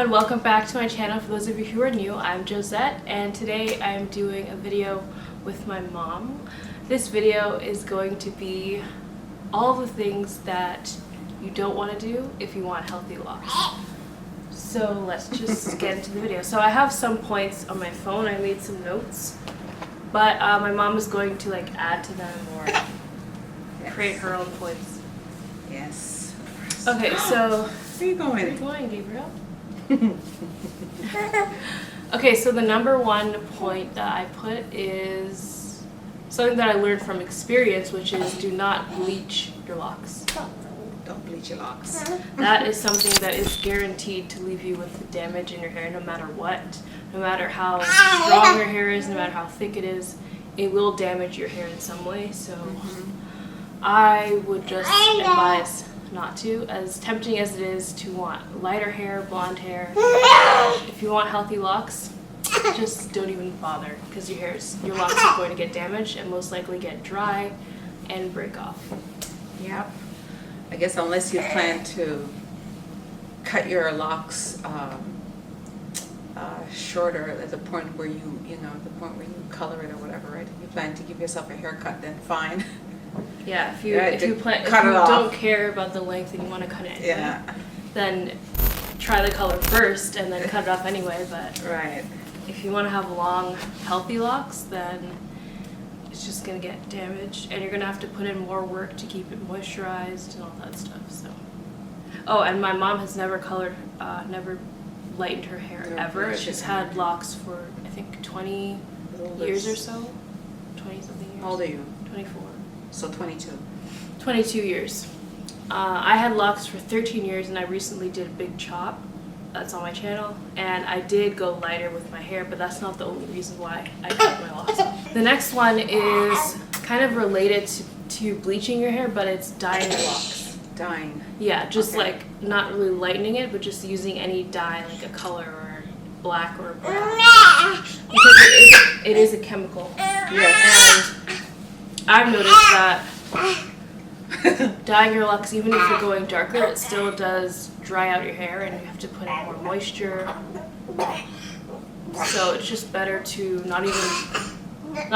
and welcome back to my channel. For those of you who are new, I'm Josette, and today I'm doing a video with my mom. This video is going to be all the things that you don't want to do if you want healthy locks. So let's just get into the video. So I have some points on my phone. I made some notes, but my mom is going to add to them or create her own points. Yes. Okay, so where are you going? Where are you going, Gabriel? Okay, so the number one point that I put is something that I learned from experience, which is do not bleach your locks. Don't bleach your locks. That is something that is guaranteed to leave you with damage in your hair no matter what. No matter how strong your hair is, no matter how thick it is, it will damage your hair in some way. So I would just advise not to, as tempting as it is to want lighter hair, blonde hair. If you want healthy locks, just don't even bother, because your locks are going to get damaged and most likely get dry and break off. Yep. I guess unless you plan to cut your locks shorter at the point where the point where you color it or whatever, right? If you plan to give yourself a haircut, then fine. Yeah, if you don't care about the length and you want to cut it anyway, then try the color first and then cut it off anyway. But if you want to have long, healthy locks, then it's just going to get damaged and you're going to have to put in more work to keep it moisturized and all that stuff. So, oh, and my mom has never never lightened her hair ever. She's had locks for, I think, 20 years or so. 20-something years. How old are you? 24. So 22. 22 years. I had locks for 13 years and I recently did a big chop. That's on my channel. And I did go lighter with my hair, but that's not the only reason why I cut my locks. The next one is kind of related to bleaching your hair, but it's dyeing your locks. Dyeing? Yeah, just not really lightening it, but just using any dye, like a color or black or brown. Because it is a chemical. Yes. And I've noticed that dyeing your locks, even if you're going darker, it still does dry out your hair and you have to put in more moisture. So it's just better to not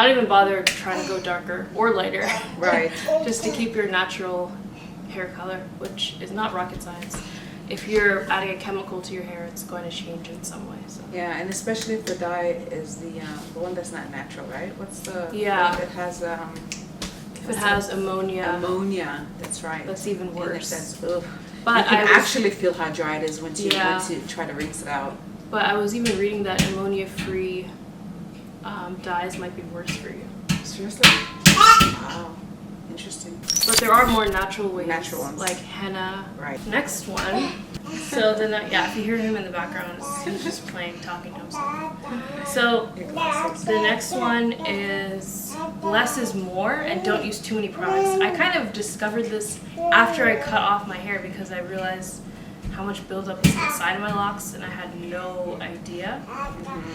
even bother trying to go darker or lighter. Right. Just to keep your natural hair color, which is not rocket science. If you're adding a chemical to your hair, it's going to change in some way. So. Yeah, and especially if the dye is the one that's not natural, right? What's the one that has if it has ammonia. Ammonia, that's right. That's even worse. But you can actually feel how dry it is once you try to rinse it out. But I was even reading that ammonia-free dyes might be worse for you. Seriously? Wow. Interesting. But there are more natural ways. Natural ones. Like henna. Right. Next one. So if you hear him in the background, he's just talking to himself. So the next one is less is more and don't use too many products. I kind of discovered this after I cut off my hair because I realized how much buildup is inside of my locks and I had no idea.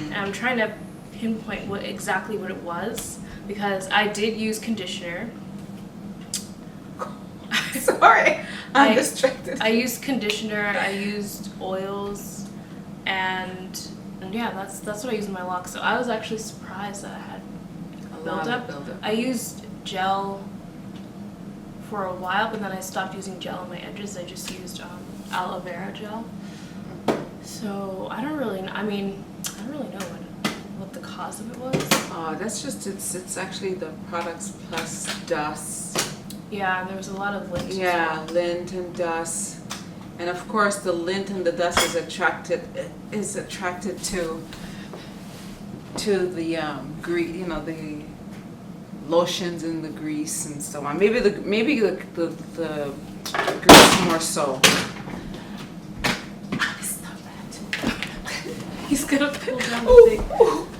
And I'm trying to pinpoint exactly what it was because I did use conditioner. Sorry, I'm distracted. I used conditioner, I used oils, and yeah, that's what I used in my locks. So I was actually surprised that I had buildup. I used gel for a while, but then I stopped using gel on my edges. I just used aloe vera gel. So I don't really know what the cause of it was. That's just it's actually the products plus dust. Yeah, and there was a lot of lint. Yeah, lint and dust, and of course the lint and the dust is attracted to the the lotions and the grease and so on. Maybe the grease more so. Stop that. He's gonna pull down the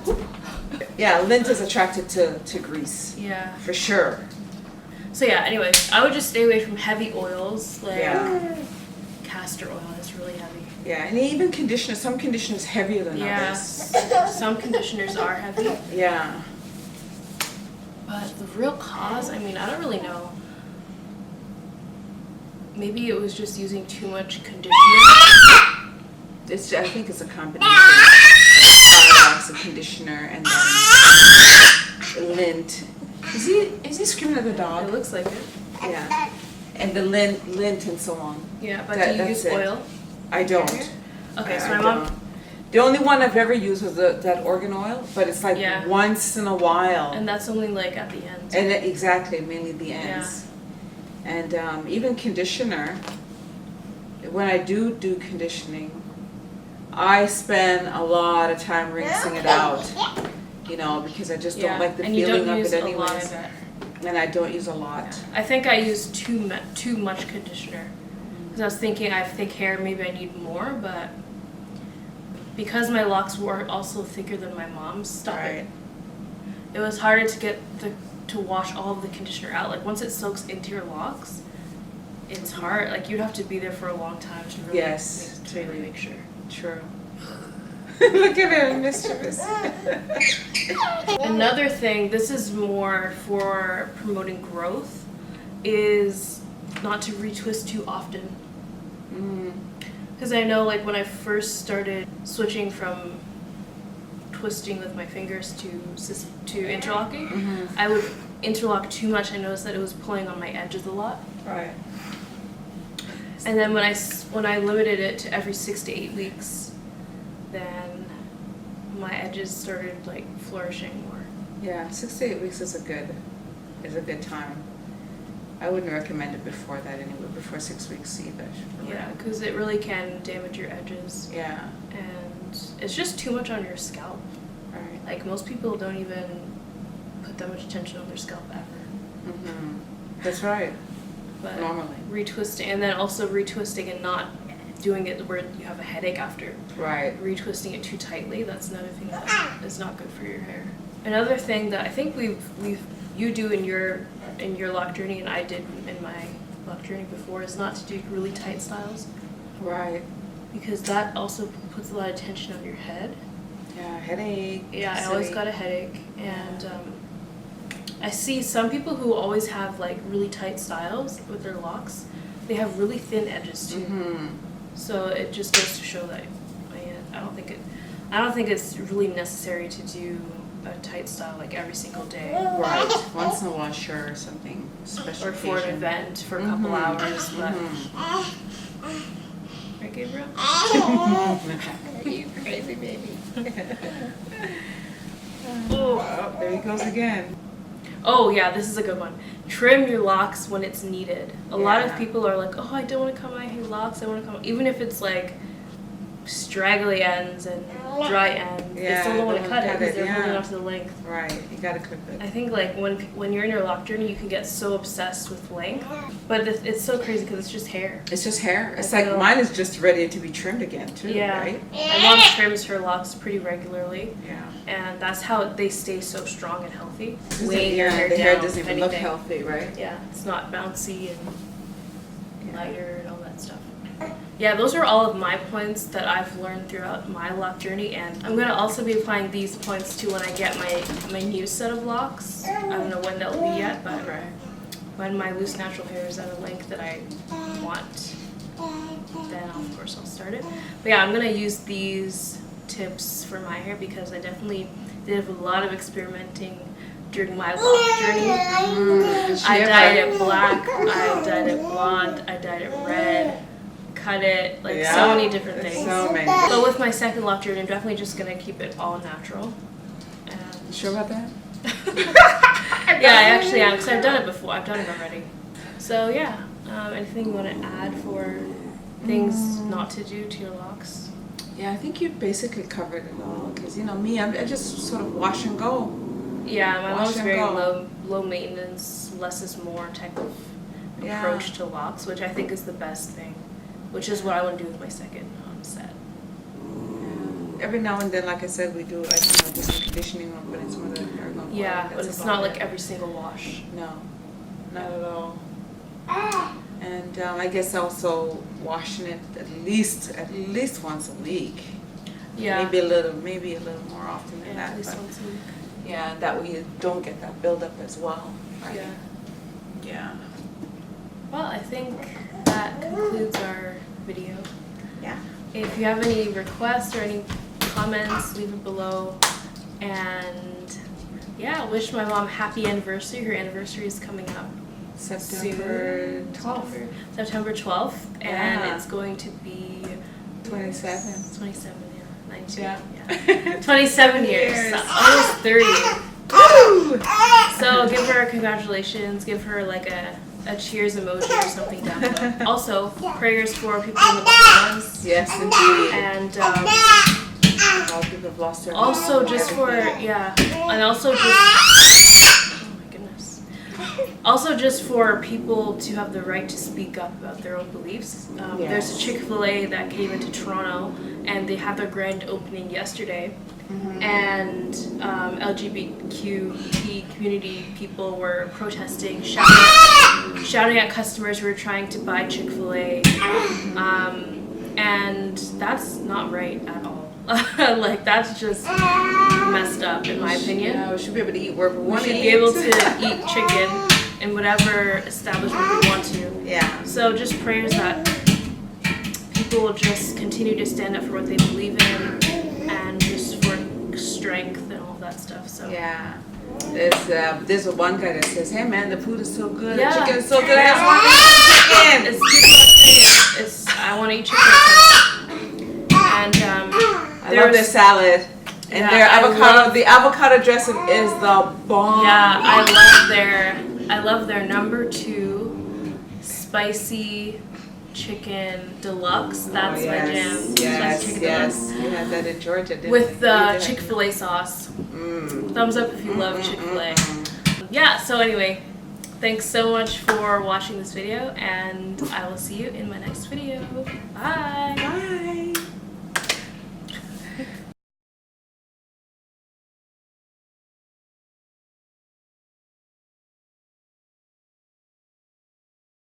thing. Yeah, lint is attracted to grease. Yeah. For sure. So yeah, anyways, I would just stay away from heavy oils like castor oil. It's really heavy. Yeah, and even conditioners. Some conditioners heavier than others. Some conditioners are heavy. Yeah. But the real cause, I don't really know. Maybe it was just using too much conditioner. I think it's a combination of products, a conditioner, and then lint. Is he screaming at the dog? It looks like it. Yeah. And the lint and so on. Yeah, but do you use oil? I don't. Okay, so my mom. The only one I've ever used was that organ oil, but it's like once in a while. And that's only like at the end. And exactly, mainly the ends. Yeah. And even conditioner, when I do conditioning, I spend a lot of time rinsing it out, you know, because I just don't like the feeling of it anyways. And I don't use a lot. Yeah. I think I use too much conditioner. Because I was thinking I have thick hair, maybe I need more, but because my locks were also thicker than my mom's, it was harder to get to wash all of the conditioner out. Like once it soaks into your locks, it's hard. Like you'd have to be there for a long time to really make sure. True. Look at her, mischievous. Another thing, this is more for promoting growth, is not to retwist too often. Because I know, like, when I first started switching from twisting with my fingers to interlocking, I would interlock too much. I noticed that it was pulling on my edges a lot. Right. And then when I limited it to every 6 to 8 weeks, then my edges started like flourishing more. Yeah, 6 to 8 weeks is a good time. I wouldn't recommend it before that anyway, before 6 weeks either. Yeah, because it really can damage your edges. Yeah. And it's just too much on your scalp. Right. Like most people don't even put that much attention on their scalp ever. That's right. But normally retwisting, and then also retwisting and not doing it where you have a headache after. Right. Retwisting it too tightly, that's another thing that is not good for your hair. Another thing that I think you do in your lock journey, and I did in my lock journey before, is not to do really tight styles. Right. Because that also puts a lot of tension on your head. Yeah, headache. Yeah, I always got a headache, and I see some people who always have like really tight styles with their locks. They have really thin edges too. So it just goes to show that I don't think it's really necessary to do a tight style like every single day. Right. Once in a while, sure, or something special. Or for an event for a couple hours, but. Right, Gabriel? Are you crazy, baby? Oh, there he goes again. Oh yeah, this is a good one. Trim your locks when it's needed. A lot of people are like, oh, I don't want to cut my locks. I want to cut, even if it's like straggly ends and dry ends. They still don't want to cut it because they're holding on to the length. Right, you gotta clip it. I think like when you're in your lock journey, you can get so obsessed with length, but it's so crazy because it's just hair. It's just hair. It's like mine is just ready to be trimmed again too. Yeah. Right. My mom trims her locks pretty regularly. Yeah. And that's how they stay so strong and healthy. Weighing your hair down. The hair doesn't even look healthy, right? Yeah, it's not bouncy and lighter and all that stuff. Yeah, those are all of my points that I've learned throughout my lock journey, and I'm going to also be applying these points to when I get my new set of locks. I don't know when they'll be yet, but when my loose natural hair is at a length that I want, then of course I'll start it. But yeah, I'm going to use these tips for my hair because I definitely did a lot of experimenting during my lock journey. I dyed it black, I dyed it blonde, I dyed it red, cut it, like so many different things. So many. But with my second lock journey, I'm definitely just going to keep it all natural. You sure about that? Yeah, I actually am, because I've done it before. I've done it already. So yeah, anything you want to add for things not to do to your locks? Yeah, I think you basically covered it all. Because you know me, I just sort of wash and go. Yeah, my mom's very low maintenance, less is more type of approach to locks, which I think is the best thing. Which is what I want to do with my second set. Yeah. Every now and then, like I said, we do like do some conditioning or put in some of the hair. Yeah, but it's not like every single wash. No, not at all. And I guess also washing it at least once a week. Yeah. Maybe a little more often than that. At least once a week. Yeah, that way you don't get that buildup as well. Right? Yeah. Yeah. Well, I think that concludes our video. Yeah. if you have any requests or any comments, leave it below. And yeah, wish my mom happy anniversary. Her anniversary is coming up September 12th. September 12th, and it's going to be 27. 27, yeah. 19. Yeah. 27 years. Almost 30. So give her congratulations. Give her like a cheers emoji or something down below. Also, prayers for people in the Bahamas. Yes, indeed. And a lot of people have lost their also just for, and also just, oh my goodness. Also just for people to have the right to speak up about their own beliefs. There's a Chick-fil-A that came into Toronto, and they had their grand opening yesterday. And LGBTQ community people were protesting, shouting at customers who were trying to buy Chick-fil-A. And that's not right at all. Like, that's just messed up, in my opinion. Yeah, we should be able to eat wherever we want to eat. We should be able to eat chicken in whatever establishment we want to. Yeah. So just prayers that people will just continue to stand up for what they believe in, and just for strength and all that stuff. So yeah. There's one guy that says, "Hey man, the food is so good. Yeah. The chicken is so good. I just want to eat chicken." It's I want to eat chicken. And I love their salad and their avocado. The avocado dressing is the bomb. Yeah, I love their #2 spicy chicken deluxe. That's my jam. Yes, spicy chicken yes. deluxe. You had that in Georgia, didn't you? With the Chick-fil-A sauce. Thumbs up if you love Chick-fil-A. Yeah, so anyway, thanks so much for watching this video, and I will see you in my next video. Bye! Bye!